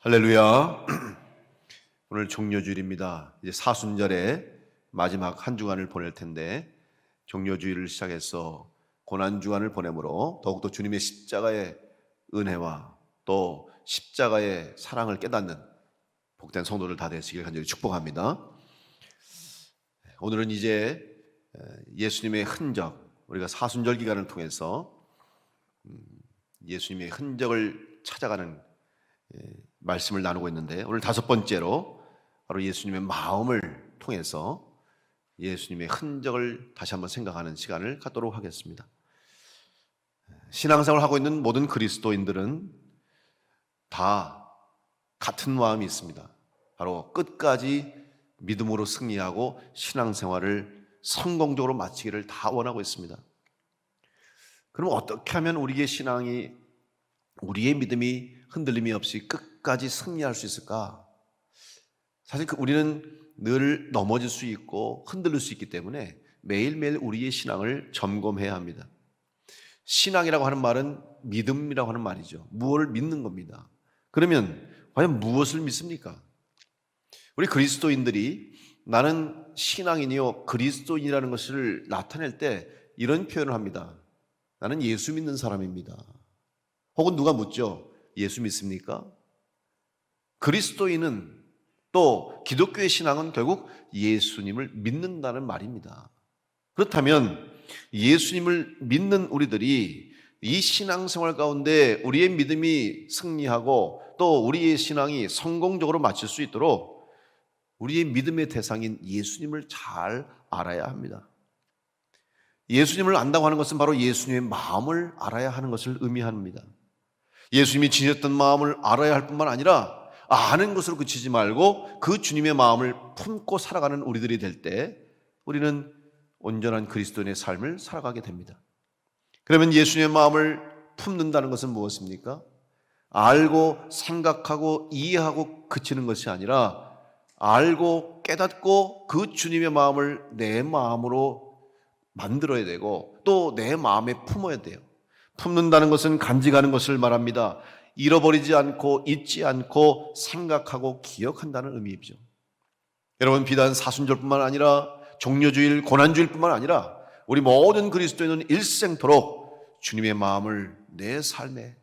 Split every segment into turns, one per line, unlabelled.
할렐루야. 오늘 종료주일입니다. 이제 사순절의 마지막 한 주간을 보낼 텐데, 종료주일을 시작해서 고난주간을 보내므로 더욱더 주님의 십자가의 은혜와 또 십자가의 사랑을 깨닫는 복된 성도들 다 되시길 간절히 축복합니다. 오늘은 이제 예수님의 흔적, 우리가 사순절 기간을 통해서 예수님의 흔적을 찾아가는 말씀을 나누고 있는데, 오늘 다섯 번째로 바로 예수님의 마음을 통해서 예수님의 흔적을 다시 한번 생각하는 시간을 갖도록 하겠습니다. 신앙생활을 하고 있는 모든 그리스도인들은 다 같은 마음이 있습니다. 바로 끝까지 믿음으로 승리하고 신앙생활을 성공적으로 마치기를 다 원하고 있습니다. 그럼 어떻게 하면 우리의 신앙이, 우리의 믿음이 흔들림이 없이 끝까지 승리할 수 있을까? 사실 우리는 늘 넘어질 수 있고 흔들릴 수 있기 때문에 매일매일 우리의 신앙을 점검해야 합니다. 신앙이라고 하는 말은 믿음이라고 하는 말이죠. 무엇을 믿는 겁니다. 그러면 과연 무엇을 믿습니까? 우리 그리스도인들이 나는 신앙인이요 그리스도인이라는 것을 나타낼 때 이런 표현을 합니다. 나는 예수 믿는 사람입니다. 혹은 누가 묻죠. 예수 믿습니까? 그리스도인은 또 기독교의 신앙은 결국 예수님을 믿는다는 말입니다. 그렇다면 예수님을 믿는 우리들이 이 신앙생활 가운데 우리의 믿음이 승리하고 또 우리의 신앙이 성공적으로 마칠 수 있도록 우리의 믿음의 대상인 예수님을 잘 알아야 합니다. 예수님을 안다고 하는 것은 바로 예수님의 마음을 알아야 하는 것을 의미합니다. 예수님이 지녔던 마음을 알아야 할 뿐만 아니라 아는 것으로 그치지 말고 그 주님의 마음을 품고 살아가는 우리들이 될 때 우리는 온전한 그리스도인의 삶을 살아가게 됩니다. 그러면 예수님의 마음을 품는다는 것은 무엇입니까? 알고 생각하고 이해하고 그치는 것이 아니라 알고 깨닫고 그 주님의 마음을 내 마음으로 만들어야 되고 또 내 마음에 품어야 돼요. 품는다는 것은 간직하는 것을 말합니다. 잃어버리지 않고 잊지 않고 생각하고 기억한다는 의미이죠. 여러분, 비단 사순절뿐만 아니라 종료주일, 고난주일뿐만 아니라 우리 모든 그리스도인은 일생토록 주님의 마음을 내 삶에,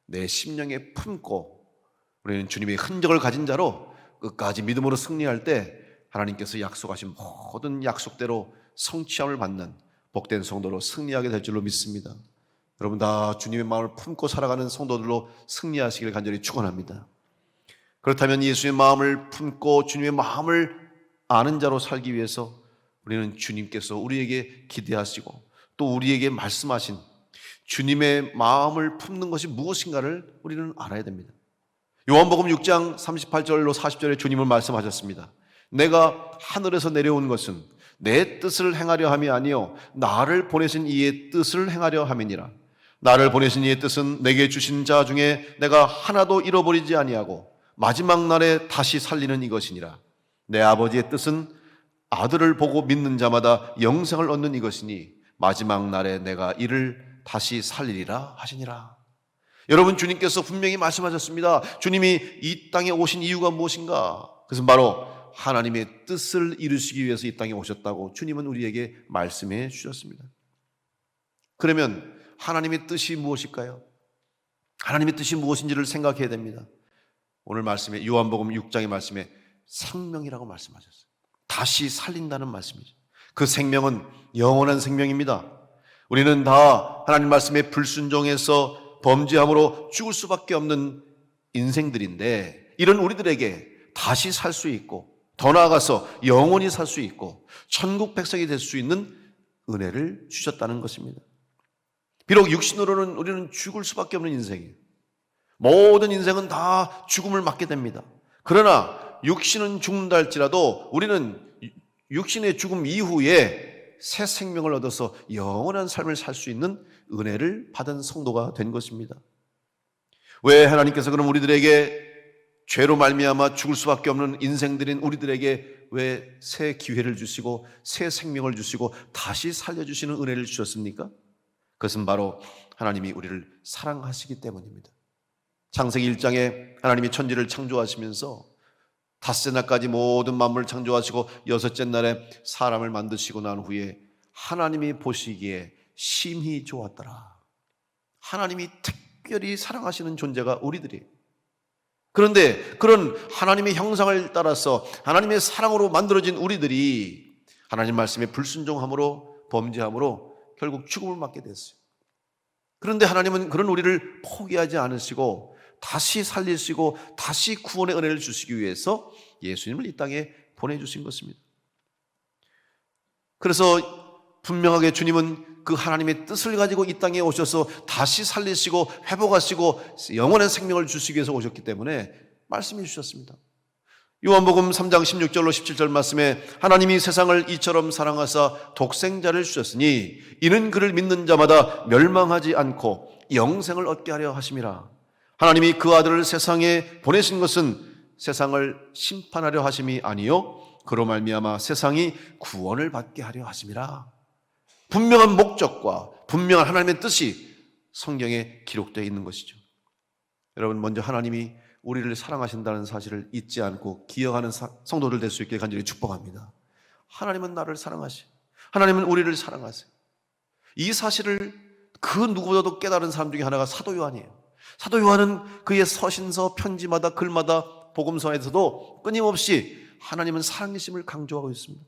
내 심령에 품고 우리는 주님의 흔적을 가진 자로 끝까지 믿음으로 승리할 때 하나님께서 약속하신 모든 약속대로 성취함을 받는 복된 성도로 승리하게 될 줄로 믿습니다. 여러분 다 주님의 마음을 품고 살아가는 성도들로 승리하시기를 간절히 축원합니다. 그렇다면 예수의 마음을 품고 주님의 마음을 아는 자로 살기 위해서 우리는 주님께서 우리에게 기대하시고 또 우리에게 말씀하신 주님의 마음을 품는 것이 무엇인가를 우리는 알아야 됩니다. 요한복음 6장 38절로 40절에 주님은 말씀하셨습니다. 내가 하늘에서 내려온 것은 내 뜻을 행하려 함이 아니요 나를 보내신 이의 뜻을 행하려 함이니라. 나를 보내신 이의 뜻은 내게 주신 자 중에 내가 하나도 잃어버리지 아니하고 마지막 날에 다시 살리는 이것이니라. 내 아버지의 뜻은 아들을 보고 믿는 자마다 영생을 얻는 이것이니 마지막 날에 내가 이를 다시 살리리라 하시니라. 여러분, 주님께서 분명히 말씀하셨습니다. 주님이 이 땅에 오신 이유가 무엇인가? 그것은 바로 하나님의 뜻을 이루시기 위해서 이 땅에 오셨다고 주님은 우리에게 말씀해 주셨습니다. 그러면 하나님의 뜻이 무엇일까요? 하나님의 뜻이 무엇인지를 생각해야 됩니다. 오늘 말씀에 요한복음 6장의 말씀에 생명이라고 말씀하셨어요. 다시 살린다는 말씀이죠. 그 생명은 영원한 생명입니다. 우리는 다 하나님 말씀에 불순종해서 범죄함으로 죽을 수밖에 없는 인생들인데 이런 우리들에게 다시 살 수 있고 더 나아가서 영원히 살 수 있고 천국 백성이 될 수 있는 은혜를 주셨다는 것입니다. 비록 육신으로는 우리는 죽을 수밖에 없는 인생이에요. 모든 인생은 다 죽음을 맞게 됩니다. 그러나 육신은 죽는다 할지라도 우리는 육신의 죽음 이후에 새 생명을 얻어서 영원한 삶을 살 수 있는 은혜를 받은 성도가 된 것입니다. 왜 하나님께서 그럼 우리들에게 죄로 말미암아 죽을 수밖에 없는 인생들인 우리들에게 왜 새 기회를 주시고 새 생명을 주시고 다시 살려주시는 은혜를 주셨습니까? 그것은 바로 하나님이 우리를 사랑하시기 때문입니다. 창세기 1장에 하나님이 천지를 창조하시면서 닷새 날까지 모든 만물을 창조하시고 여섯째 날에 사람을 만드시고 난 후에 하나님이 보시기에 심히 좋았더라. 하나님이 특별히 사랑하시는 존재가 우리들이에요. 그런데 그런 하나님의 형상을 따라서 하나님의 사랑으로 만들어진 우리들이 하나님 말씀에 불순종함으로 범죄함으로 결국 죽음을 맞게 됐어요. 그런데 하나님은 그런 우리를 포기하지 않으시고 다시 살리시고 다시 구원의 은혜를 주시기 위해서 예수님을 이 땅에 보내주신 것입니다. 그래서 분명하게 주님은 그 하나님의 뜻을 가지고 이 땅에 오셔서 다시 살리시고 회복하시고 영원한 생명을 주시기 위해서 오셨기 때문에 말씀해 주셨습니다. 요한복음 3장 16절로 17절 말씀에 하나님이 세상을 이처럼 사랑하사 독생자를 주셨으니 이는 그를 믿는 자마다 멸망하지 않고 영생을 얻게 하려 하심이라. 하나님이 그 아들을 세상에 보내신 것은 세상을 심판하려 하심이 아니요 그로 말미암아 세상이 구원을 받게 하려 하심이라. 분명한 목적과 분명한 하나님의 뜻이 성경에 기록되어 있는 것이죠. 여러분, 먼저 하나님이 우리를 사랑하신다는 사실을 잊지 않고 기억하는 성도들 될 수 있게 간절히 축복합니다. 하나님은 나를 사랑하시. 하나님은 우리를 사랑하세요. 이 사실을 그 누구보다도 깨달은 사람 중에 하나가 사도 요한이에요. 사도 요한은 그의 서신서, 편지마다, 글마다, 복음서에서도 끊임없이 하나님은 사랑이심을 강조하고 있습니다.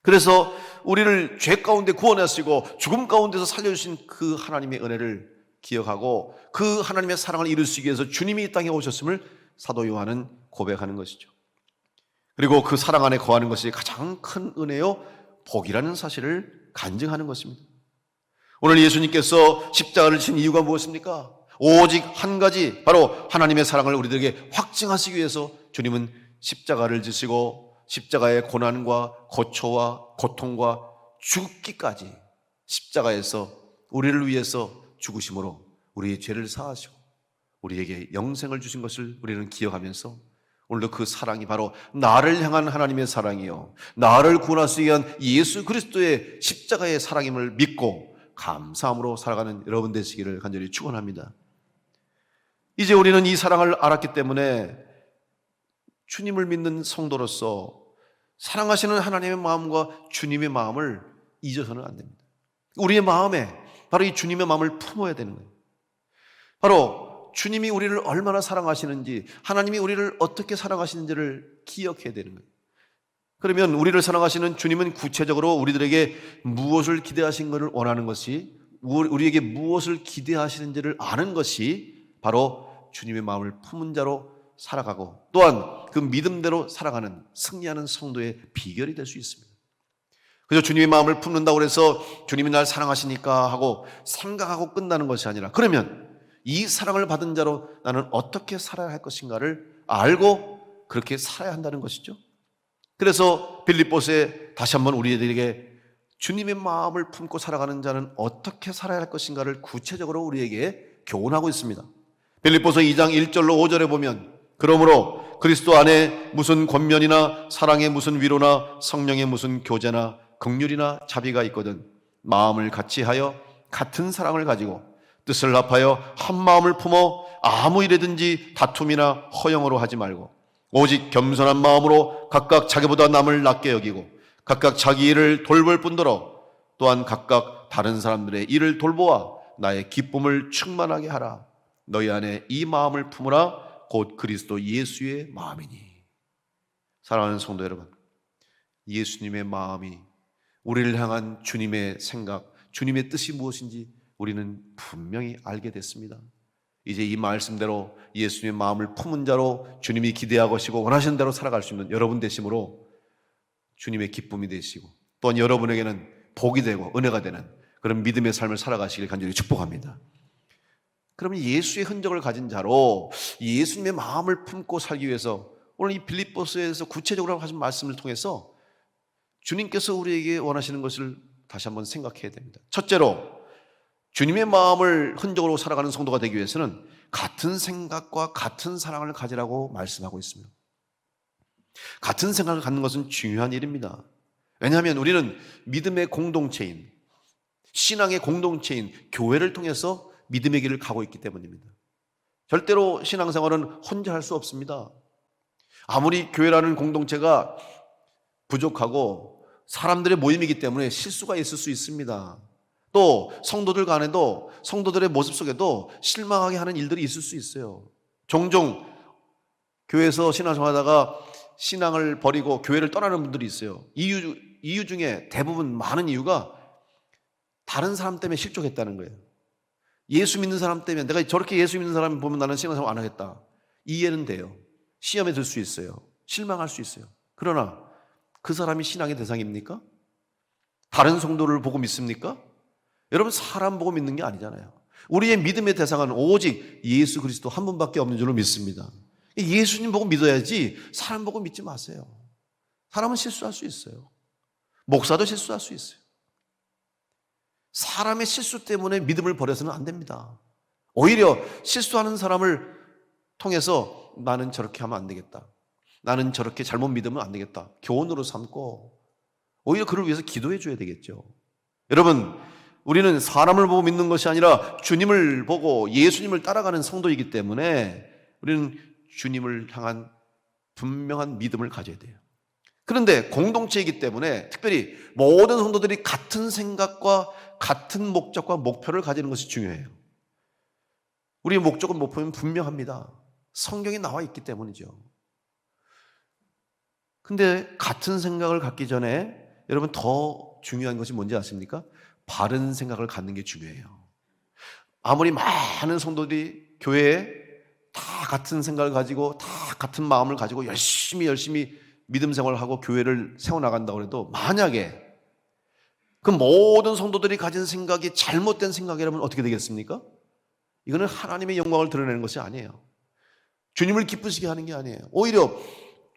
그래서 우리를 죄 가운데 구원하시고 죽음 가운데서 살려주신 그 하나님의 은혜를 기억하고 그 하나님의 사랑을 이루시기 위해서 주님이 이 땅에 오셨음을 사도 요한은 고백하는 것이죠. 그리고 그 사랑 안에 거하는 것이 가장 큰 은혜요 복이라는 사실을 간증하는 것입니다. 오늘 예수님께서 십자가를 지신 이유가 무엇입니까? 오직 한 가지, 바로 하나님의 사랑을 우리들에게 확증하시기 위해서 주님은 십자가를 지시고 십자가의 고난과 고초와 고통과 죽기까지 십자가에서 우리를 위해서 죽으심으로 우리의 죄를 사하시고 우리에게 영생을 주신 것을 우리는 기억하면서 오늘도 그 사랑이 바로 나를 향한 하나님의 사랑이요 나를 구원하시기 위한 예수 그리스도의 십자가의 사랑임을 믿고 감사함으로 살아가는 여러분 되시기를 간절히 축원합니다. 이제 우리는 이 사랑을 알았기 때문에 주님을 믿는 성도로서 사랑하시는 하나님의 마음과 주님의 마음을 잊어서는 안 됩니다. 우리의 마음에 바로 이 주님의 마음을 품어야 되는 거예요. 바로 주님이 우리를 얼마나 사랑하시는지, 하나님이 우리를 어떻게 사랑하시는지를 기억해야 되는 거예요. 그러면 우리를 사랑하시는 주님은 구체적으로 우리들에게 무엇을 기대하신 것을 원하는 것이, 우리에게 무엇을 기대하시는지를 아는 것이 바로 주님의 마음을 품은 자로 살아가고 또한 그 믿음대로 살아가는 승리하는 성도의 비결이 될 수 있습니다. 그래서 주님의 마음을 품는다고 해서 주님이 날 사랑하시니까 하고 생각하고 끝나는 것이 아니라, 그러면 이 사랑을 받은 자로 나는 어떻게 살아야 할 것인가를 알고 그렇게 살아야 한다는 것이죠. 그래서 빌립보서에 다시 한번 우리에게 주님의 마음을 품고 살아가는 자는 어떻게 살아야 할 것인가를 구체적으로 우리에게 교훈하고 있습니다. 빌립보서 2장 1절로 5절에 보면 그러므로 그리스도 안에 무슨 권면이나 사랑의 무슨 위로나 성령의 무슨 교제나 긍휼이나 자비가 있거든 마음을 같이 하여 같은 사랑을 가지고 뜻을 합하여 한 마음을 품어 아무 일에든지 다툼이나 허영으로 하지 말고 오직 겸손한 마음으로 각각 자기보다 남을 낮게 여기고 각각 자기 일을 돌볼 뿐더러 또한 각각 다른 사람들의 일을 돌보아 나의 기쁨을 충만하게 하라. 너희 안에 이 마음을 품으라. 곧 그리스도 예수의 마음이니. 사랑하는 성도 여러분, 예수님의 마음이 우리를 향한 주님의 생각, 주님의 뜻이 무엇인지 우리는 분명히 알게 됐습니다. 이제 이 말씀대로 예수님의 마음을 품은 자로 주님이 기대하고 계시고 원하시는 대로 살아갈 수 있는 여러분 되심으로 주님의 기쁨이 되시고 또한 여러분에게는 복이 되고 은혜가 되는 그런 믿음의 삶을 살아가시길 간절히 축복합니다. 그러면 예수의 흔적을 가진 자로 예수님의 마음을 품고 살기 위해서 오늘 이 빌립보서에서 구체적으로 하신 말씀을 통해서 주님께서 우리에게 원하시는 것을 다시 한번 생각해야 됩니다. 첫째로 주님의 마음을 흔적으로 살아가는 성도가 되기 위해서는 같은 생각과 같은 사랑을 가지라고 말씀하고 있습니다. 같은 생각을 갖는 것은 중요한 일입니다. 왜냐하면 우리는 믿음의 공동체인, 신앙의 공동체인 교회를 통해서 믿음의 길을 가고 있기 때문입니다. 절대로 신앙생활은 혼자 할 수 없습니다. 아무리 교회라는 공동체가 부족하고 사람들의 모임이기 때문에 실수가 있을 수 있습니다. 또 성도들 간에도, 성도들의 모습 속에도 실망하게 하는 일들이 있을 수 있어요. 종종 교회에서 신앙생활하다가 신앙을 버리고 교회를 떠나는 분들이 있어요. 이유 중에 대부분 많은 이유가 다른 사람 때문에 실족했다는 거예요. 예수 믿는 사람 때문에, 내가 저렇게 예수 믿는 사람 보면 나는 신앙생활 안 하겠다. 이해는 돼요. 시험에 들 수 있어요. 실망할 수 있어요. 그러나 그 사람이 신앙의 대상입니까? 다른 성도를 보고 믿습니까? 여러분, 사람 보고 믿는 게 아니잖아요. 우리의 믿음의 대상은 오직 예수 그리스도 한 분밖에 없는 줄로 믿습니다. 예수님 보고 믿어야지 사람 보고 믿지 마세요. 사람은 실수할 수 있어요. 목사도 실수할 수 있어요. 사람의 실수 때문에 믿음을 버려서는 안 됩니다. 오히려 실수하는 사람을 통해서 나는 저렇게 하면 안 되겠다, 나는 저렇게 잘못 믿으면 안 되겠다, 교훈으로 삼고 오히려 그를 위해서 기도해 줘야 되겠죠. 여러분, 우리는 사람을 보고 믿는 것이 아니라 주님을 보고 예수님을 따라가는 성도이기 때문에 우리는 주님을 향한 분명한 믿음을 가져야 돼요. 그런데 공동체이기 때문에 특별히 모든 성도들이 같은 생각과 같은 목적과 목표를 가지는 것이 중요해요. 우리의 목적은 목표는 분명합니다. 성경에 나와 있기 때문이죠. 근데 같은 생각을 갖기 전에 여러분 더 중요한 것이 뭔지 아십니까? 바른 생각을 갖는 게 중요해요. 아무리 많은 성도들이 교회에 다 같은 생각을 가지고 다 같은 마음을 가지고 열심히 믿음 생활을 하고 교회를 세워나간다고 해도 만약에 그 모든 성도들이 가진 생각이 잘못된 생각이라면 어떻게 되겠습니까? 이거는 하나님의 영광을 드러내는 것이 아니에요. 주님을 기쁘시게 하는 게 아니에요. 오히려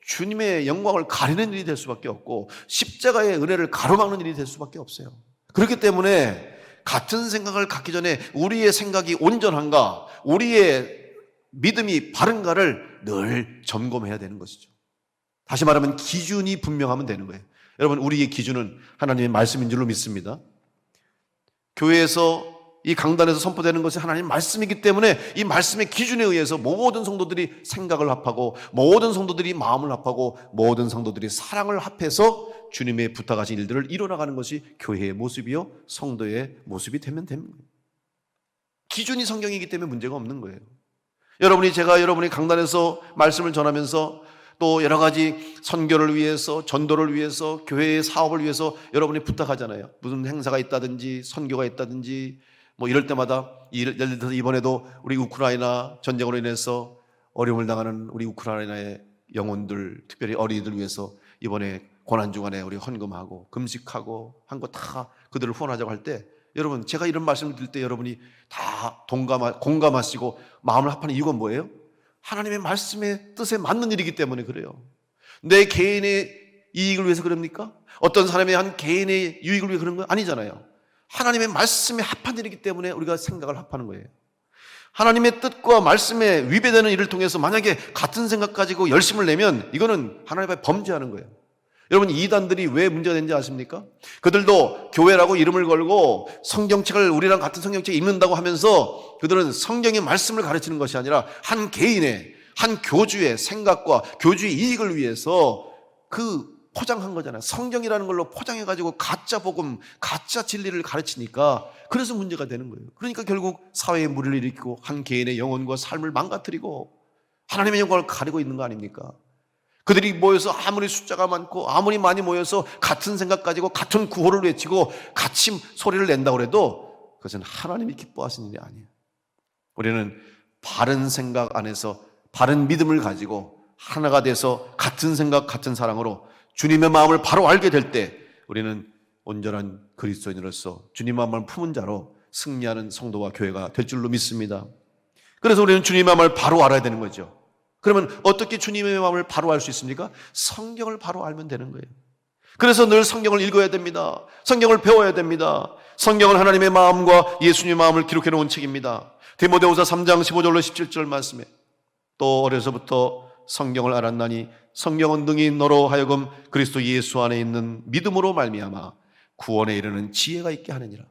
주님의 영광을 가리는 일이 될 수밖에 없고 십자가의 은혜를 가로막는 일이 될 수밖에 없어요. 그렇기 때문에 같은 생각을 갖기 전에 우리의 생각이 온전한가, 우리의 믿음이 바른가를 늘 점검해야 되는 것이죠. 다시 말하면 기준이 분명하면 되는 거예요. 여러분, 우리의 기준은 하나님의 말씀인 줄로 믿습니다. 교회에서 이 강단에서 선포되는 것이 하나님의 말씀이기 때문에 이 말씀의 기준에 의해서 모든 성도들이 생각을 합하고 모든 성도들이 마음을 합하고 모든 성도들이 사랑을 합해서 주님의 부탁하신 일들을 이뤄나가는 것이 교회의 모습이요 성도의 모습이 되면 됩니다. 기준이 성경이기 때문에 문제가 없는 거예요. 제가 여러분이 강단에서 말씀을 전하면서 또 여러 가지 선교를 위해서, 전도를 위해서, 교회의 사업을 위해서 여러분이 부탁하잖아요. 무슨 행사가 있다든지 선교가 있다든지 뭐 이럴 때마다, 예를 들어서 이번에도 우리 우크라이나 전쟁으로 인해서 어려움을 당하는 우리 우크라이나의 영혼들, 특별히 어린이들 위해서 이번에 고난주간에 우리 헌금하고 금식하고 한 거 다 그들을 후원하자고 할 때, 여러분, 제가 이런 말씀을 드릴 때 여러분이 다 공감하시고 마음을 합하는 이유가 뭐예요? 하나님의 말씀의 뜻에 맞는 일이기 때문에 그래요. 내 개인의 이익을 위해서 그럽니까? 어떤 사람의 한 개인의 유익을 위해 그런 건 아니잖아요. 하나님의 말씀에 합한 일이기 때문에 우리가 생각을 합하는 거예요. 하나님의 뜻과 말씀에 위배되는 일을 통해서 만약에 같은 생각 가지고 열심을 내면 이거는 하나님 앞에 범죄하는 거예요. 여러분, 이단들이 왜 문제가 되는지 아십니까? 그들도 교회라고 이름을 걸고 성경책을 우리랑 같은 성경책 읽는다고 하면서 그들은 성경의 말씀을 가르치는 것이 아니라 한 개인의, 한 교주의 생각과 교주의 이익을 위해서 그 포장한 거잖아요. 성경이라는 걸로 포장해가지고 가짜 복음, 가짜 진리를 가르치니까 그래서 문제가 되는 거예요. 그러니까 결국 사회에 무리를 일으키고 한 개인의 영혼과 삶을 망가뜨리고 하나님의 영광을 가리고 있는 거 아닙니까? 그들이 모여서 아무리 숫자가 많고 아무리 많이 모여서 같은 생각 가지고 같은 구호를 외치고 같이 소리를 낸다고 해도 그것은 하나님이 기뻐하시는 일이 아니에요. 우리는 바른 생각 안에서 바른 믿음을 가지고 하나가 돼서 같은 생각 같은 사랑으로 주님의 마음을 바로 알게 될 때 우리는 온전한 그리스도인으로서 주님의 마음을 품은 자로 승리하는 성도와 교회가 될 줄로 믿습니다. 그래서 우리는 주님의 마음을 바로 알아야 되는 거죠. 그러면 어떻게 주님의 마음을 바로 알 수 있습니까? 성경을 바로 알면 되는 거예요. 그래서 늘 성경을 읽어야 됩니다. 성경을 배워야 됩니다. 성경은 하나님의 마음과 예수님의 마음을 기록해 놓은 책입니다. 디모데후서 3장 15절로 17절 말씀에 또 어려서부터 성경을 알았나니 성경은 능히 너로 하여금 그리스도 예수 안에 있는 믿음으로 말미암아 구원에 이르는 지혜가 있게 하느니라.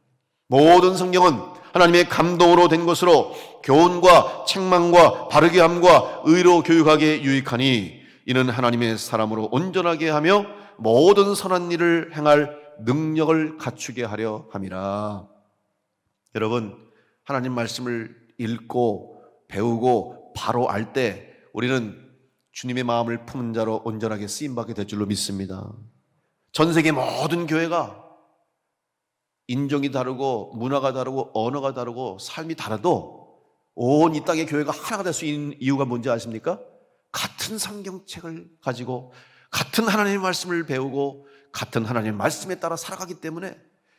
모든 성경은 하나님의 감동으로 된 것으로 교훈과 책망과 바르게 함과 의로 교육하기에 유익하니 이는 하나님의 사람으로 온전하게 하며 모든 선한 일을 행할 능력을 갖추게 하려 함이라. 여러분, 하나님 말씀을 읽고 배우고 바로 알 때 우리는 주님의 마음을 품은 자로 온전하게 쓰임받게 될 줄로 믿습니다. 전 세계 모든 교회가 인종이 다르고 문화가 다르고 언어가 다르고 삶이 다르도 온 이 땅의 교회가 하나가 될 수 있는 이유가 뭔지 아십니까? 같은 성경책을 가지고 같은 하나님의 말씀을 배우고 같은 하나님의 말씀에 따라 살아가기 때문에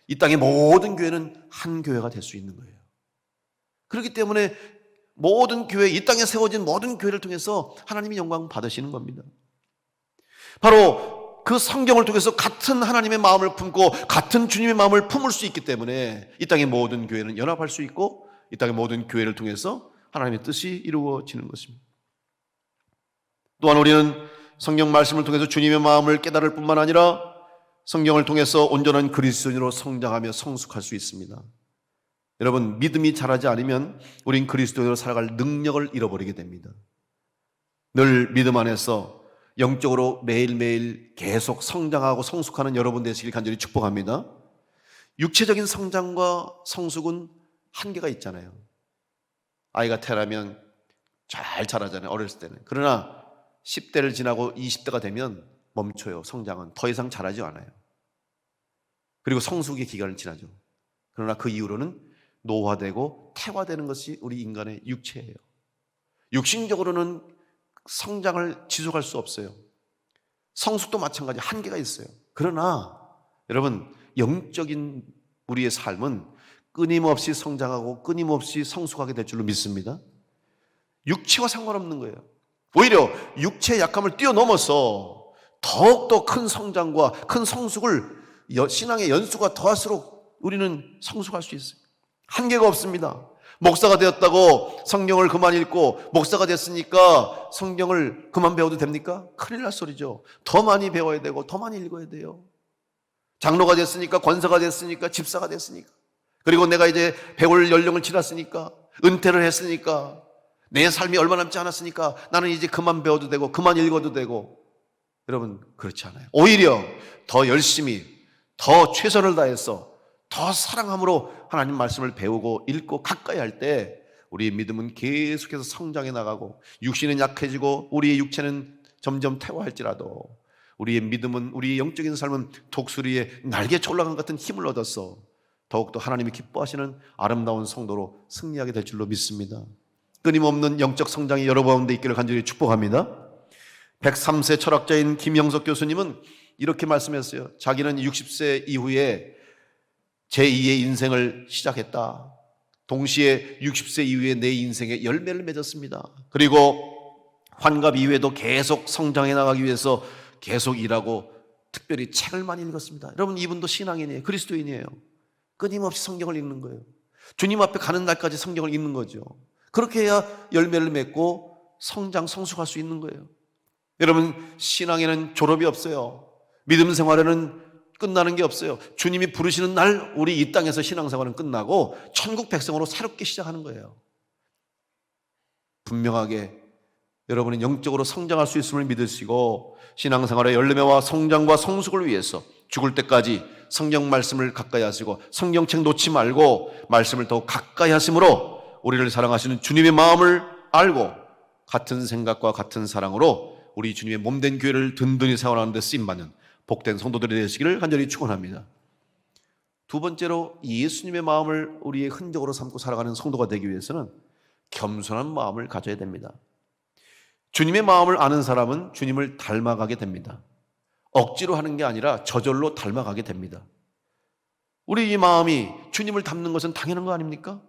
이 땅의 모든 교회는 한 교회가 될 수 있는 거예요. 그렇기 때문에 모든 교회, 이 땅에 세워진 모든 교회를 통해서 하나님이 영광 받으시는 겁니다. 바로 그 성경을 통해서 같은 하나님의 마음을 품고 같은 주님의 마음을 품을 수 있기 때문에 이 땅의 모든 교회는 연합할 수 있고 이 땅의 모든 교회를 통해서 하나님의 뜻이 이루어지는 것입니다. 또한 우리는 성경 말씀을 통해서 주님의 마음을 깨달을 뿐만 아니라 성경을 통해서 온전한 그리스도인으로 성장하며 성숙할 수 있습니다. 여러분, 믿음이 자라지 않으면 우린 그리스도인으로 살아갈 능력을 잃어버리게 됩니다. 늘 믿음 안에서 영적으로 매일매일 계속 성장하고 성숙하는 여러분 되시길 간절히 축복합니다. 육체적인 성장과 성숙은 한계가 있잖아요. 아이가 태어나면 잘 자라잖아요, 어렸을 때는. 그러나 10대를 지나고 20대가 되면 멈춰요. 성장은 더 이상 자라지 않아요. 그리고 성숙의 기간을 지나죠. 그러나 그 이후로는 노화되고 퇴화되는 것이 우리 인간의 육체예요. 육신적으로는 성장을 지속할 수 없어요. 성숙도 마찬가지 한계가 있어요. 그러나 여러분, 영적인 우리의 삶은 끊임없이 성장하고 끊임없이 성숙하게 될 줄로 믿습니다. 육체와 상관없는 거예요. 오히려 육체의 약함을 뛰어넘어서 더욱더 큰 성장과 큰 성숙을 신앙의 연수가 더할수록 우리는 성숙할 수 있어요. 한계가 없습니다. 목사가 되었다고 성경을 그만 읽고 목사가 됐으니까 성경을 그만 배워도 됩니까? 큰일 날 소리죠. 더 많이 배워야 되고 더 많이 읽어야 돼요. 장로가 됐으니까, 권사가 됐으니까, 집사가 됐으니까, 그리고 내가 이제 배울 연령을 지났으니까, 은퇴를 했으니까, 내 삶이 얼마 남지 않았으니까 나는 이제 그만 배워도 되고 그만 읽어도 되고. 여러분, 그렇지 않아요. 오히려 더 열심히, 더 최선을 다해서, 더 사랑함으로 하나님 말씀을 배우고 읽고 가까이 할 때 우리의 믿음은 계속해서 성장해 나가고 육신은 약해지고 우리의 육체는 점점 퇴화할지라도 우리의 믿음은, 우리의 영적인 삶은 독수리의 날개쳐 올라간 같은 힘을 얻어서 더욱더 하나님이 기뻐하시는 아름다운 성도로 승리하게 될 줄로 믿습니다. 끊임없는 영적 성장이 여러 가운데 있기를 간절히 축복합니다. 103세 철학자인 김영석 교수님은 이렇게 말씀했어요. 자기는 60세 이후에 제2의 인생을 시작했다. 동시에 60세 이후에 내 인생에 열매를 맺었습니다. 그리고 환갑 이후에도 계속 성장해 나가기 위해서 계속 일하고 특별히 책을 많이 읽었습니다. 여러분, 이분도 신앙인이에요. 그리스도인이에요. 끊임없이 성경을 읽는 거예요. 주님 앞에 가는 날까지 성경을 읽는 거죠. 그렇게 해야 열매를 맺고 성장, 성숙할 수 있는 거예요. 여러분, 신앙에는 졸업이 없어요. 믿음 생활에는 끝나는 게 없어요. 주님이 부르시는 날 우리 이 땅에서 신앙생활은 끝나고 천국 백성으로 새롭게 시작하는 거예요. 분명하게 여러분은 영적으로 성장할 수 있음을 믿으시고 신앙생활의 열매와 성장과 성숙을 위해서 죽을 때까지 성경 말씀을 가까이 하시고 성경책 놓지 말고 말씀을 더 가까이 하심으로 우리를 사랑하시는 주님의 마음을 알고 같은 생각과 같은 사랑으로 우리 주님의 몸된 교회를 든든히 세워나가는 데 쓰임받는 복된 성도들이 되시기를 간절히 축원합니다. 두 번째로, 예수님의 마음을 우리의 흔적으로 삼고 살아가는 성도가 되기 위해서는 겸손한 마음을 가져야 됩니다. 주님의 마음을 아는 사람은 주님을 닮아가게 됩니다. 억지로 하는 게 아니라 저절로 닮아가게 됩니다. 우리 이 마음이 주님을 닮는 것은 당연한 거 아닙니까?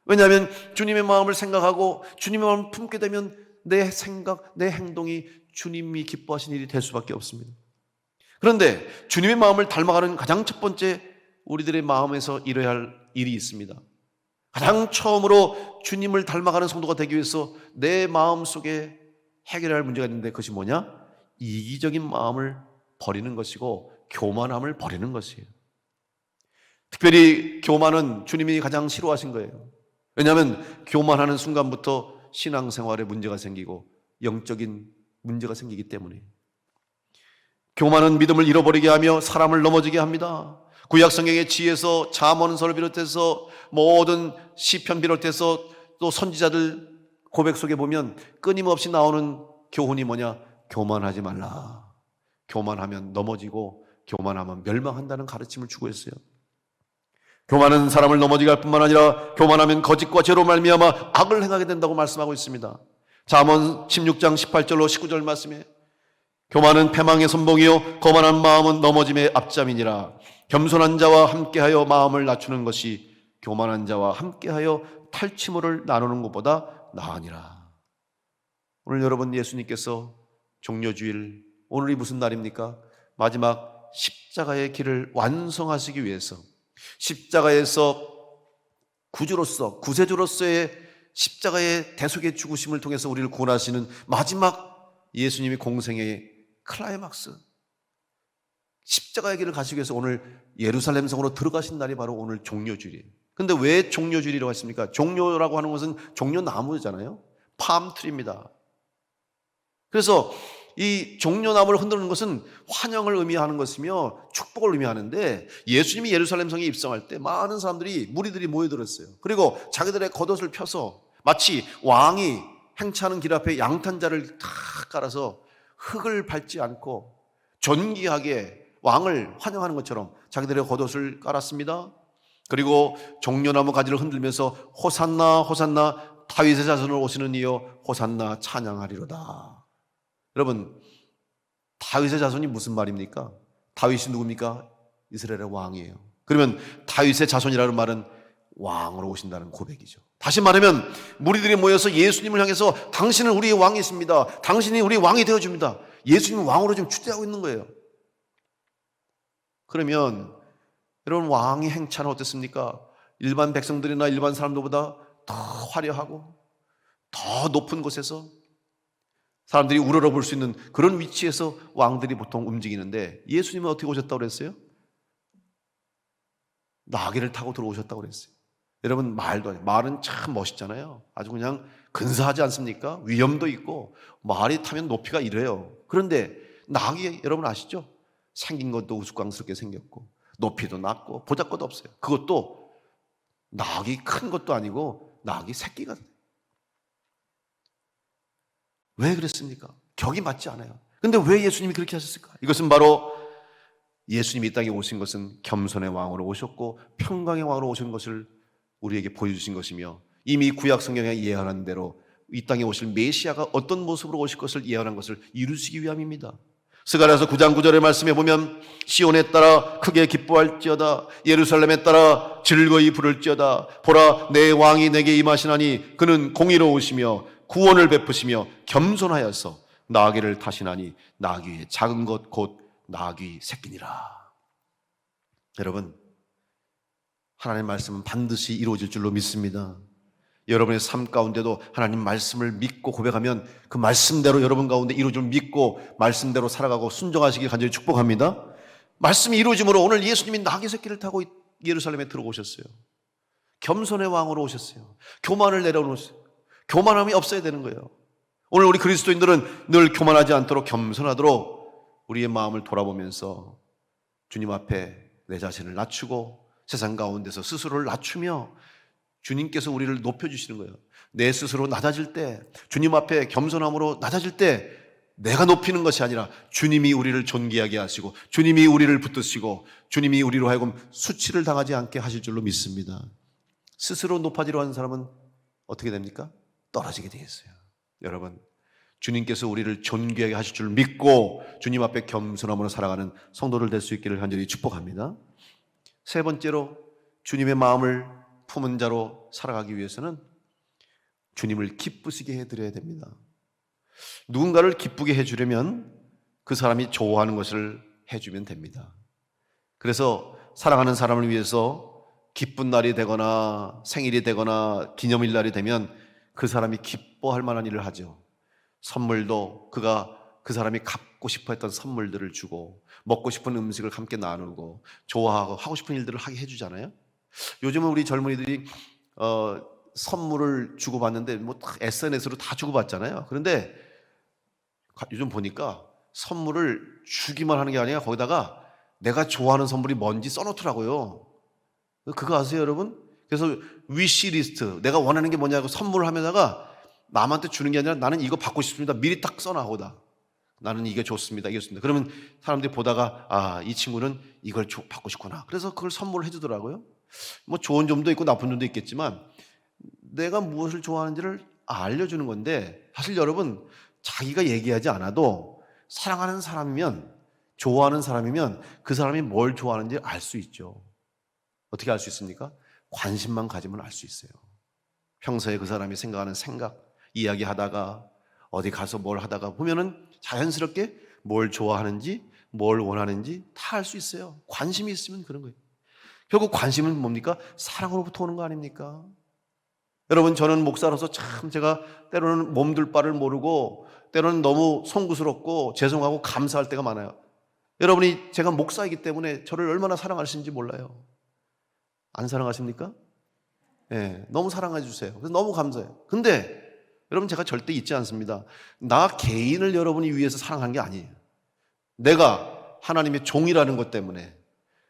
왜냐하면 주님의 마음을 생각하고 주님의 마음을 품게 되면 내 생각, 내 행동이 주님이 기뻐하시는 일이 될 수밖에 없습니다. 그런데 주님의 마음을 닮아가는 가장 첫 번째 우리들의 마음에서 이뤄야 할 일이 있습니다. 가장 처음으로 주님을 닮아가는 성도가 되기 위해서 내 마음 속에 해결해야 할 문제가 있는데 그것이 뭐냐? 이기적인 마음을 버리는 것이고 교만함을 버리는 것이에요. 특별히 교만은 주님이 가장 싫어하신 거예요. 왜냐하면 교만하는 순간부터 신앙생활에 문제가 생기고 영적인 문제가 생기기 때문에. 교만은 믿음을 잃어버리게 하며 사람을 넘어지게 합니다. 구약 성경의 지혜에서 잠언서를 비롯해서 모든 시편 비롯해서 또 선지자들 고백 속에 보면 끊임없이 나오는 교훈이 뭐냐? 교만하지 말라. 교만하면 넘어지고 교만하면 멸망한다는 가르침을 주고 있어요. 교만은 사람을 넘어지게 할 뿐만 아니라 교만하면 거짓과 죄로 말미암아 악을 행하게 된다고 말씀하고 있습니다. 잠언 16장 18절로 19절 말씀에 교만은 패망의 선봉이요 거만한 마음은 넘어짐의 앞잠이니라. 겸손한 자와 함께하여 마음을 낮추는 것이 교만한 자와 함께하여 탈취물을 나누는 것보다 나으니라. 오늘 여러분, 예수님께서 종려주일, 오늘이 무슨 날입니까? 마지막 십자가의 길을 완성하시기 위해서 십자가에서 구주로서, 구세주로서의 십자가의 대속의 죽으심을 통해서 우리를 구원하시는 마지막 예수님의 공생의 클라이막스, 십자가의 길을 가시기 위해서 오늘 예루살렘 성으로 들어가신 날이 바로 오늘 종려주일이에요. 근데 왜 종려주일이라고 했습니까? 종려라고 하는 것은 종려나무잖아요. 팜트리입니다. 그래서 이 종려나무를 흔드는 것은 환영을 의미하는 것이며 축복을 의미하는데, 예수님이 예루살렘 성에 입성할 때 많은 사람들이, 무리들이 모여들었어요. 그리고 자기들의 겉옷을 펴서 마치 왕이 행차하는 길 앞에 양탄자를 다 깔아서 흙을 밟지 않고 존귀하게 왕을 환영하는 것처럼 자기들의 겉옷을 깔았습니다. 그리고 종려나무 가지를 흔들면서 호산나 호산나 다윗의 자손으로 오시는 이여 호산나 찬양하리로다. 여러분, 다윗의 자손이 무슨 말입니까? 다윗이 누굽니까? 이스라엘의 왕이에요. 그러면 다윗의 자손이라는 말은 왕으로 오신다는 고백이죠. 다시 말하면 무리들이 모여서 예수님을 향해서 당신은 우리의 왕이십니다. 당신이 우리의 왕이 되어줍니다. 예수님은 왕으로 지금 추대하고 있는 거예요. 그러면 여러분, 왕의 행차는 어땠습니까? 일반 백성들이나 일반 사람들보다 더 화려하고 더 높은 곳에서 사람들이 우러러볼 수 있는 그런 위치에서 왕들이 보통 움직이는데, 예수님은 어떻게 오셨다고 그랬어요? 나귀를 타고 들어오셨다고 그랬어요. 여러분, 말도 아니에요. 말은 참 멋있잖아요. 아주 그냥 근사하지 않습니까? 위엄도 있고 말이 타면 높이가 이래요. 그런데 나귀, 여러분 아시죠? 생긴 것도 우스꽝스럽게 생겼고 높이도 낮고 보잘것도 없어요. 그것도 나귀 큰 것도 아니고 나귀 새끼가. 왜 그랬습니까? 격이 맞지 않아요. 근데 왜 예수님이 그렇게 하셨을까? 이것은 바로 예수님이 이 땅에 오신 것은 겸손의 왕으로 오셨고 평강의 왕으로 오신 것을 우리에게 보여주신 것이며, 이미 구약 성경에 예언한 대로 이 땅에 오실 메시아가 어떤 모습으로 오실 것을 예언한 것을 이루시기 위함입니다. 스가랴서 9장 9절의 말씀에 보면 시온에 따라 크게 기뻐할지어다, 예루살렘에 따라 즐거이 부를지어다. 보라, 내 왕이 내게 임하시나니 그는 공의로우시며 구원을 베푸시며 겸손하여서 나귀를 타시나니 나귀의 작은 것 곧 나귀 새끼니라. 여러분, 하나님의 말씀은 반드시 이루어질 줄로 믿습니다. 여러분의 삶 가운데도 하나님 말씀을 믿고 고백하면 그 말씀대로 여러분 가운데 이루어질 줄 믿고 말씀대로 살아가고 순종하시길 간절히 축복합니다. 말씀이 이루어짐으로 오늘 예수님이 나귀 새끼를 타고 예루살렘에 들어오셨어요. 겸손의 왕으로 오셨어요. 교만을 내려놓으셨어요. 교만함이 없어야 되는 거예요. 오늘 우리 그리스도인들은 늘 교만하지 않도록 겸손하도록 우리의 마음을 돌아보면서 주님 앞에 내 자신을 낮추고 세상 가운데서 스스로를 낮추며 주님께서 우리를 높여주시는 거예요. 내 스스로 낮아질 때, 주님 앞에 겸손함으로 낮아질 때 내가 높이는 것이 아니라 주님이 우리를 존귀하게 하시고 주님이 우리를 붙드시고 주님이 우리로 하여금 수치를 당하지 않게 하실 줄로 믿습니다. 스스로 높아지려 하는 사람은 어떻게 됩니까? 떨어지게 되겠어요. 여러분, 주님께서 우리를 존귀하게 하실 줄 믿고 주님 앞에 겸손함으로 살아가는 성도들 될 수 있기를 간절히 축복합니다. 세 번째로, 주님의 마음을 품은 자로 살아가기 위해서는 주님을 기쁘시게 해드려야 됩니다. 누군가를 기쁘게 해주려면 그 사람이 좋아하는 것을 해주면 됩니다. 그래서 사랑하는 사람을 위해서 기쁜 날이 되거나 생일이 되거나 기념일 날이 되면 그 사람이 기뻐할 만한 일을 하죠. 선물도 그 사람이 갖고 싶어 했던 선물들을 주고 먹고 싶은 음식을 함께 나누고 좋아하고 하고 싶은 일들을 하게 해주잖아요. 요즘은 우리 젊은이들이 선물을 주고받는데 뭐 SNS로 다 주고받잖아요. 그런데 요즘 보니까 선물을 주기만 하는 게 아니라 거기다가 내가 좋아하는 선물이 뭔지 써놓더라고요. 그거 아세요, 여러분? 그래서 위시리스트, 내가 원하는 게 뭐냐고 선물을 하면다가 남한테 주는 게 아니라 나는 이거 받고 싶습니다. 미리 딱 써놔거다. 나는 이게 좋습니다. 이게 좋습니다. 그러면 사람들이 보다가 아, 이 친구는 이걸 받고 싶구나. 그래서 그걸 선물을 해주더라고요. 뭐 좋은 점도 있고 나쁜 점도 있겠지만 내가 무엇을 좋아하는지를 알려주는 건데 사실 여러분 자기가 얘기하지 않아도 사랑하는 사람이면 좋아하는 사람이면 그 사람이 뭘 좋아하는지 알 수 있죠. 어떻게 알 수 있습니까? 관심만 가지면 알 수 있어요. 평소에 그 사람이 생각하는 생각, 이야기하다가 어디 가서 뭘 하다가 보면은 자연스럽게 뭘 좋아하는지 뭘 원하는지 다 알 수 있어요. 관심이 있으면 그런 거예요. 결국 관심은 뭡니까? 사랑으로부터 오는 거 아닙니까? 여러분 저는 목사로서 참 제가 때로는 몸둘 바를 모르고 때로는 너무 송구스럽고 죄송하고 감사할 때가 많아요. 여러분이 제가 목사이기 때문에 저를 얼마나 사랑하시는지 몰라요. 안 사랑하십니까? 네, 너무 사랑해 주세요. 그래서 너무 감사해요. 근데 여러분 제가 절대 잊지 않습니다. 나 개인을 여러분이 위해서 사랑하는 게 아니에요. 내가 하나님의 종이라는 것 때문에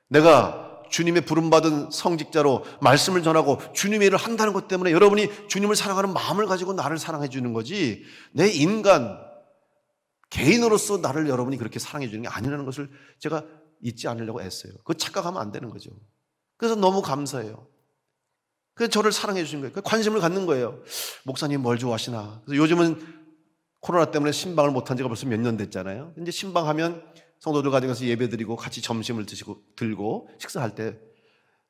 내가 주님의 부름받은 성직자로 말씀을 전하고 주님의 일을 한다는 것 때문에 여러분이 주님을 사랑하는 마음을 가지고 나를 사랑해 주는 거지 내 인간 개인으로서 나를 여러분이 그렇게 사랑해 주는 게 아니라는 것을 제가 잊지 않으려고 애써요. 그거 착각하면 안 되는 거죠. 그래서 너무 감사해요. 그래서 저를 사랑해 주신 거예요. 관심을 갖는 거예요. 목사님 뭘 좋아하시나. 그래서 요즘은 코로나 때문에 신방을 못한 지가 벌써 몇 년 됐잖아요. 이제 신방하면 성도들 가져가서 예배드리고 같이 점심을 들고 식사할 때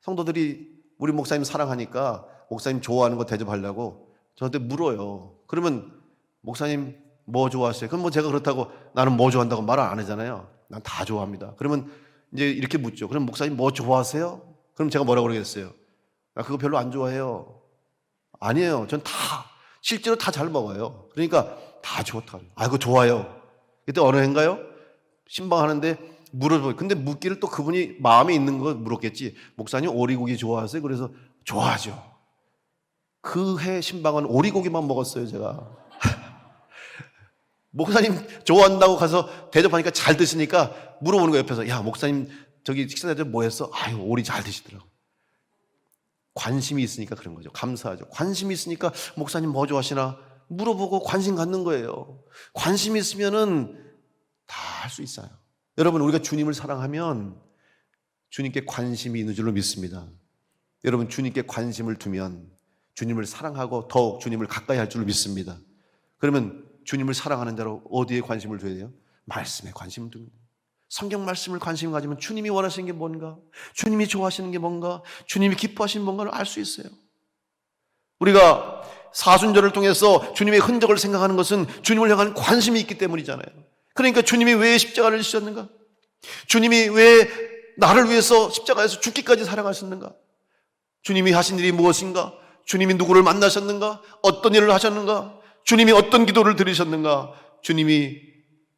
성도들이 우리 목사님 사랑하니까 목사님 좋아하는 거 대접하려고 저한테 물어요. 그러면 목사님 뭐 좋아하세요? 그럼 뭐 제가 그렇다고 나는 뭐 좋아한다고 말을 안 하잖아요. 난 다 좋아합니다. 그러면 이제 이렇게 묻죠. 그럼 목사님 뭐 좋아하세요? 그럼 제가 뭐라고 그러겠어요? 나 그거 별로 안 좋아해요. 아니에요. 전 다 실제로 다 잘 먹어요. 그러니까 다 좋다. 아, 그거 좋아요. 그때 어느 해인가요? 신방하는데 물어봐요. 근데 묻기를 또 그분이 마음에 있는 거 물었겠지. 목사님 오리고기 좋아하세요? 그래서 좋아하죠. 그 해 신방은 오리고기만 먹었어요, 제가. 목사님 좋아한다고 가서 대접하니까 잘 드시니까 물어보는 거예요, 옆에서. 야, 목사님 저기 식사 대접 뭐 했어? 아유, 오리 잘 드시더라고. 관심이 있으니까 그런 거죠. 감사하죠. 관심이 있으니까 목사님 뭐 좋아하시나 물어보고 관심 갖는 거예요. 관심이 있으면은 다 할 수 있어요. 여러분 우리가 주님을 사랑하면 주님께 관심이 있는 줄로 믿습니다. 여러분 주님께 관심을 두면 주님을 사랑하고 더욱 주님을 가까이 할 줄로 믿습니다. 그러면 주님을 사랑하는 자로 어디에 관심을 둬야 돼요? 말씀에 관심을 둡니다. 성경 말씀을 관심 가지면 주님이 원하시는 게 뭔가, 주님이 좋아하시는 게 뭔가, 주님이 기뻐하시는 뭔가를 알 수 있어요. 우리가 사순절을 통해서 주님의 흔적을 생각하는 것은 주님을 향한 관심이 있기 때문이잖아요. 그러니까 주님이 왜 십자가를 지셨는가? 주님이 왜 나를 위해서 십자가에서 죽기까지 사랑하셨는가? 주님이 하신 일이 무엇인가? 주님이 누구를 만나셨는가? 어떤 일을 하셨는가? 주님이 어떤 기도를 들으셨는가? 주님이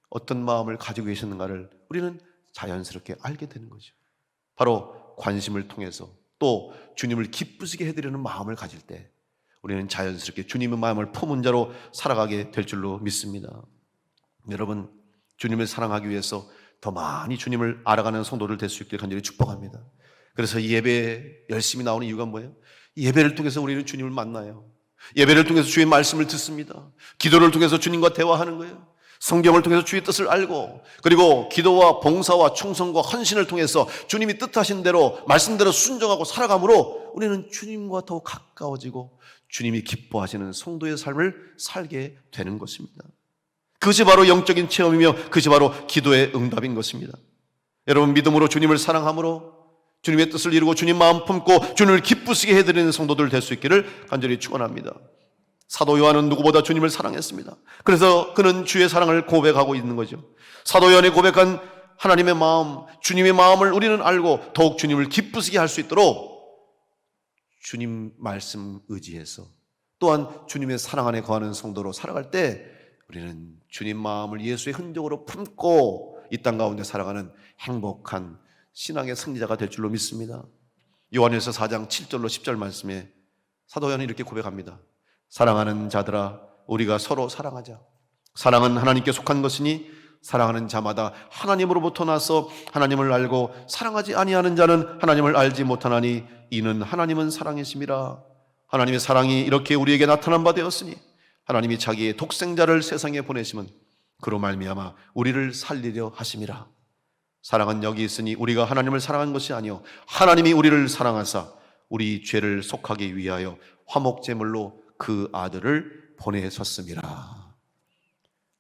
어떤 마음을 가지고 계셨는가를 우리는 자연스럽게 알게 되는 거죠. 바로 관심을 통해서 또 주님을 기쁘시게 해드리는 마음을 가질 때 우리는 자연스럽게 주님의 마음을 품은 자로 살아가게 될 줄로 믿습니다. 여러분 주님을 사랑하기 위해서 더 많이 주님을 알아가는 성도들 될 수 있기를 간절히 축복합니다. 그래서 이 예배에 열심히 나오는 이유가 뭐예요? 이 예배를 통해서 우리는 주님을 만나요. 예배를 통해서 주의 말씀을 듣습니다. 기도를 통해서 주님과 대화하는 거예요. 성경을 통해서 주의 뜻을 알고 그리고 기도와 봉사와 충성과 헌신을 통해서 주님이 뜻하신 대로 말씀대로 순종하고 살아감으로 우리는 주님과 더 가까워지고 주님이 기뻐하시는 성도의 삶을 살게 되는 것입니다. 그것이 바로 영적인 체험이며 그것이 바로 기도의 응답인 것입니다. 여러분 믿음으로 주님을 사랑함으로 주님의 뜻을 이루고 주님 마음 품고 주님을 기쁘시게 해드리는 성도들 될 수 있기를 간절히 축원합니다. 사도 요한은 누구보다 주님을 사랑했습니다. 그래서 그는 주의 사랑을 고백하고 있는 거죠. 사도 요한이 고백한 하나님의 마음, 주님의 마음을 우리는 알고 더욱 주님을 기쁘시게 할 수 있도록 주님 말씀 의지해서 또한 주님의 사랑 안에 거하는 성도로 살아갈 때 우리는 주님 마음을 예수의 흔적으로 품고 이 땅 가운데 살아가는 행복한 신앙의 승리자가 될 줄로 믿습니다. 요한일서 4장 7절로 10절 말씀에 사도 요한이 이렇게 고백합니다. 사랑하는 자들아, 우리가 서로 사랑하자. 사랑은 하나님께 속한 것이니 사랑하는 자마다 하나님으로부터 나서 하나님을 알고 사랑하지 아니하는 자는 하나님을 알지 못하나니 이는 하나님은 사랑이심이라. 하나님의 사랑이 이렇게 우리에게 나타난 바 되었으니 하나님이 자기의 독생자를 세상에 보내심은 그로 말미암아 우리를 살리려 하심이라. 사랑은 여기 있으니 우리가 하나님을 사랑한 것이 아니요 하나님이 우리를 사랑하사 우리 죄를 속하기 위하여 화목제물로 그 아들을 보내셨음이라.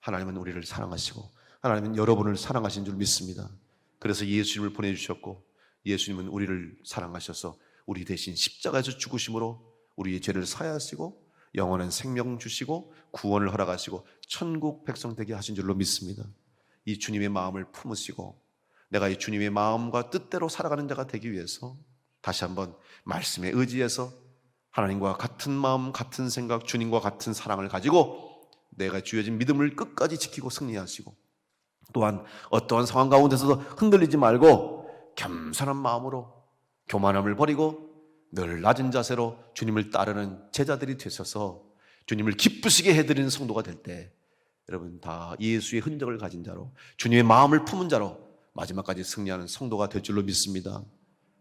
하나님은 우리를 사랑하시고 하나님은 여러분을 사랑하신 줄 믿습니다. 그래서 예수님을 보내주셨고 예수님은 우리를 사랑하셔서 우리 대신 십자가에서 죽으심으로 우리의 죄를 사하시고 영원한 생명 주시고 구원을 허락하시고 천국 백성 되게 하신 줄로 믿습니다. 이 주님의 마음을 품으시고 내가 이 주님의 마음과 뜻대로 살아가는 자가 되기 위해서 다시 한번 말씀에 의지해서 하나님과 같은 마음, 같은 생각, 주님과 같은 사랑을 가지고 내가 주어진 믿음을 끝까지 지키고 승리하시고 또한 어떠한 상황 가운데서도 흔들리지 말고 겸손한 마음으로 교만함을 버리고 늘 낮은 자세로 주님을 따르는 제자들이 되셔서 주님을 기쁘시게 해드리는 성도가 될 때 여러분 다 예수의 흔적을 가진 자로 주님의 마음을 품은 자로 마지막까지 승리하는 성도가 될 줄로 믿습니다.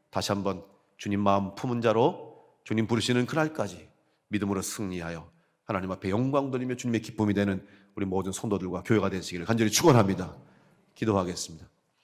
다시 한번 주님 마음 품은 자로 주님 부르시는 그날까지 믿음으로 승리하여 하나님 앞에 영광 돌리며 주님의 기쁨이 되는 우리 모든 성도들과 교회가 되시기를 간절히 축원합니다. 기도하겠습니다.